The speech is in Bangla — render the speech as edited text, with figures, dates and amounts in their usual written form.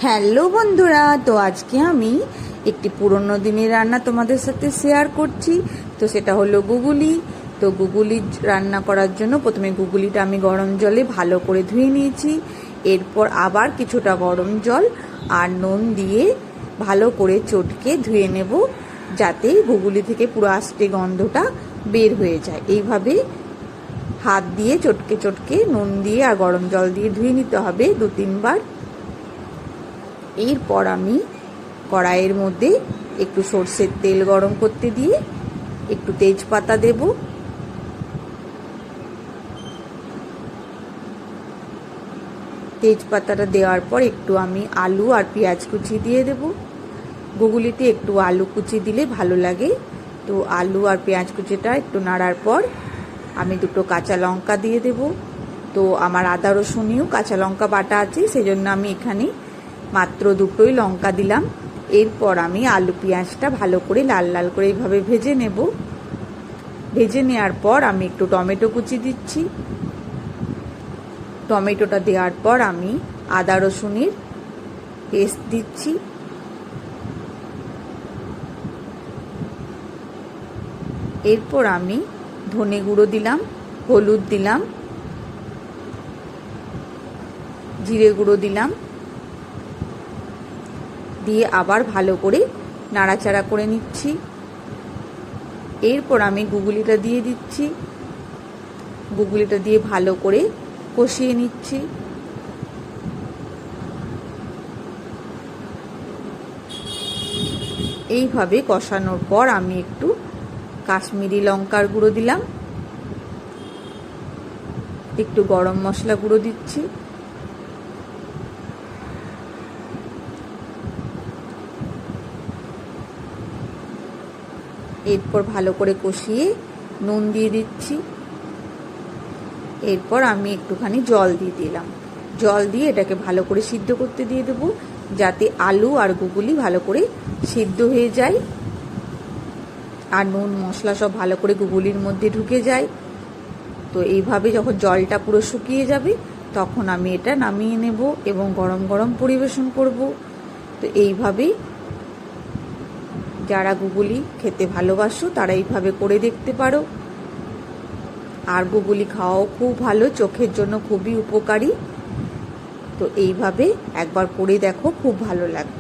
হ্যালো বন্ধুরা, তো আজকে আমি একটি পুরনো দিনের রান্না তোমাদের সাথে শেয়ার করছি। তো সেটা হলো গুগুলি। তো গুগুলি রান্না করার জন্য প্রথমে গুগুলিটা আমি গরম জলে ভালো করে ধুয়ে নিয়েছি। এরপর আবার কিছুটা গরম জল আর নুন দিয়ে ভালো করে চটকে ধুয়ে নেব, যাতে গুগুলি থেকে পুরো আষ্টে গন্ধটা বের হয়ে যায়। এইভাবে হাত দিয়ে চটকে চটকে নুন দিয়ে আর গরম জল দিয়ে ধুয়ে নিতে হবে 2-3 বার। এরপর আমি কড়াইয়ের মধ্যে একটু সর্ষের তেল গরম করতে দিয়ে একটু তেজপাতা দেব। তেজপাতাটা দেওয়ার পর একটু আমি আলু আর পেঁয়াজ কুচি দিয়ে দেব। গুগুলিতে একটু আলু কুচি দিলে ভালো লাগে। তো আলু আর পেঁয়াজ কুচিটা একটু নাড়ার পর আমি 2 কাঁচা লঙ্কা দিয়ে দেব। তো আমার আদা রসুনিও কাঁচা লঙ্কা বাটা আছে, সেজন্য আমি এখানে মাত্র 2টোই লঙ্কা দিলাম। এরপর আমি আলু পেঁয়াজটা ভালো করে লাল লাল করে এইভাবে ভেজে নেব। ভেজে নেওয়ার পর আমি একটু টমেটো কুচি দিচ্ছি। টমেটোটা দেওয়ার পর আমি আদা রসুনের পেস্ট দিচ্ছি। এরপর আমি ধনে গুঁড়ো দিলাম, হলুদ দিলাম, জিরে গুঁড়ো দিলাম, দিয়ে আবার ভালো করে নাড়াচাড়া করে নিচ্ছি। এরপর আমি গুগুলিটা দিয়ে দিচ্ছি। গুগুলিটা দিয়ে ভালো করে কষিয়ে নিচ্ছি। এইভাবে কষানোর পর আমি একটু কাশ্মীরি লঙ্কার গুঁড়ো দিলাম, একটু গরম মশলা গুঁড়ো দিচ্ছি। এরপর ভালো করে কষিয়ে নুন দিয়ে দিচ্ছি। এরপর আমি একটুখানি জল দিয়ে দিলাম। জল দিয়ে এটাকে ভালো করে সিদ্ধ করতে দিয়ে দেবো, যাতে আলু আর গুগুলি ভালো করে সিদ্ধ হয়ে যায় আর নুন মশলা সব ভালো করে গুগুলির মধ্যে ঢুকে যায়। তো এইভাবে যখন জলটা পুরো শুকিয়ে যাবে তখন আমি এটা নামিয়ে নেব এবং গরম গরম পরিবেশন করব। তো এইভাবেই যারা গুগুলি খেতে ভালোবাসো তারা এইভাবে করে দেখতে পারো। আর গুগুলি খাওয়াও খুব ভালো, চোখের জন্য খুবই উপকারী। তো এইভাবে একবার করে দেখো, খুব ভালো লাগবে।